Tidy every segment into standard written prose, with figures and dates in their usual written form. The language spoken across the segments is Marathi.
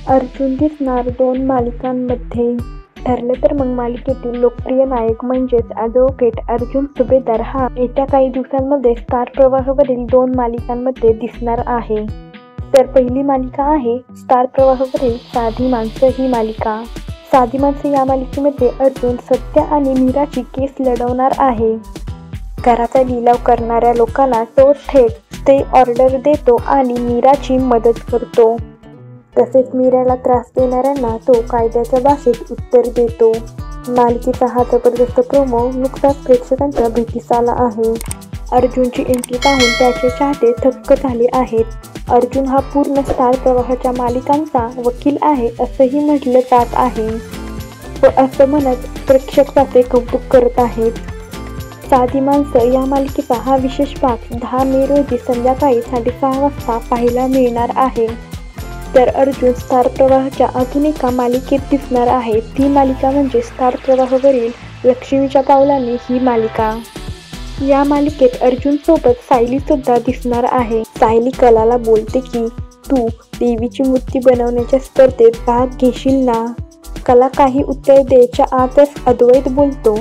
अर्जुन दिसणार 2 मालिकांमध्ये. ठरलं तर मग मालिकेतील लोकप्रिय नायक म्हणजेच ॲडव्होकेट अर्जुन सुभेदार हा येत्या काही दिवसांमध्ये स्टार प्रवाहावरील 2 मालिकांमध्ये दिसणार आहे. तर पहिली मालिका आहे स्टार प्रवाहावरील साधी माणसं ही मालिका. साधी माणसं या मालिकेमध्ये अर्जुन सत्या आणि मीराची केस लढवणार आहे. घराचा लिलाव करणाऱ्या लोकांना तो थेट स्टे ऑर्डर देतो आणि मीराची मदत करतो. तसेच मीराला त्रास देणाऱ्यांना तो कायद्याच्या भाषेत उत्तर देतो. मालिकेचा हा जबरदस्त प्रोमो नुकताच प्रेक्षकांच्या भेटीस आला आहे. अर्जुनची एंट्री पाहून त्याचे चाहते थक्क झाले आहेत. अर्जुन हा पूर्ण स्टार प्रवाहाच्या मालिकांचा वकील आहे असंही म्हटलं जात आहे व असं म्हणत प्रेक्षक त्याचे कौतुक करत आहेत. साधी माणसं या मालिकेचा हा विशेष भाग 10 मे रोजी संध्याकाळी 6:30 वाजता पाहायला मिळणार आहे. तर अर्जुन स्टार प्रवाहाच्या अजून एका मालिकेत दिसणार आहे. ती मालिका म्हणजे स्टार प्रवाहावरील लक्ष्मीच्या पावलांनी ही मालिका. या मालिकेत अर्जुन सोबत सायली सुद्धा दिसणार आहे. सायली कलाला बोलते की तू देवीची मूर्ती बनवण्याच्या स्पर्धेत भाग घेशील ना. कला काही उत्तर द्यायच्या आतच अद्वैत बोलतो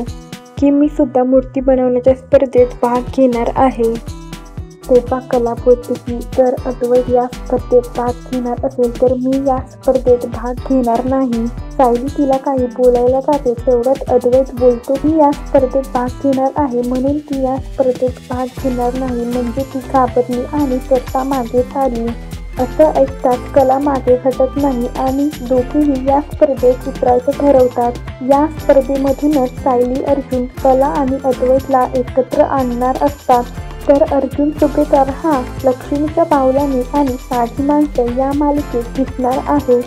की मी सुद्धा मूर्ती बनवण्याच्या स्पर्धेत भाग घेणार आहे. तेव्हा कला बोलते की जर अद्वैत या स्पर्धेत भाग घेणार असेल तर मी या स्पर्धेत भाग घेणार नाही. सायली तिला काही बोलायला जाते तेवढ्यात अद्वैत बोलतो की या स्पर्धेत भाग घेणार आहे म्हणून ती या स्पर्धेत भाग घेणार नाही. म्हणजे ती घाबरली आणि स्वतः मागे आली. असं ऐकताच कला मागे हटत नाही आणि दोघेही या स्पर्धेत उतरायचं ठरवतात. या स्पर्धेमधूनच सायली अर्जुन कला आणि अद्वैतला एकत्र आणणार असतात. तर अर्जुन सुभेदार हा लक्ष्मीच्या पावलांनी आणि साधी माणसं या मालिकेत दिसणार आहे.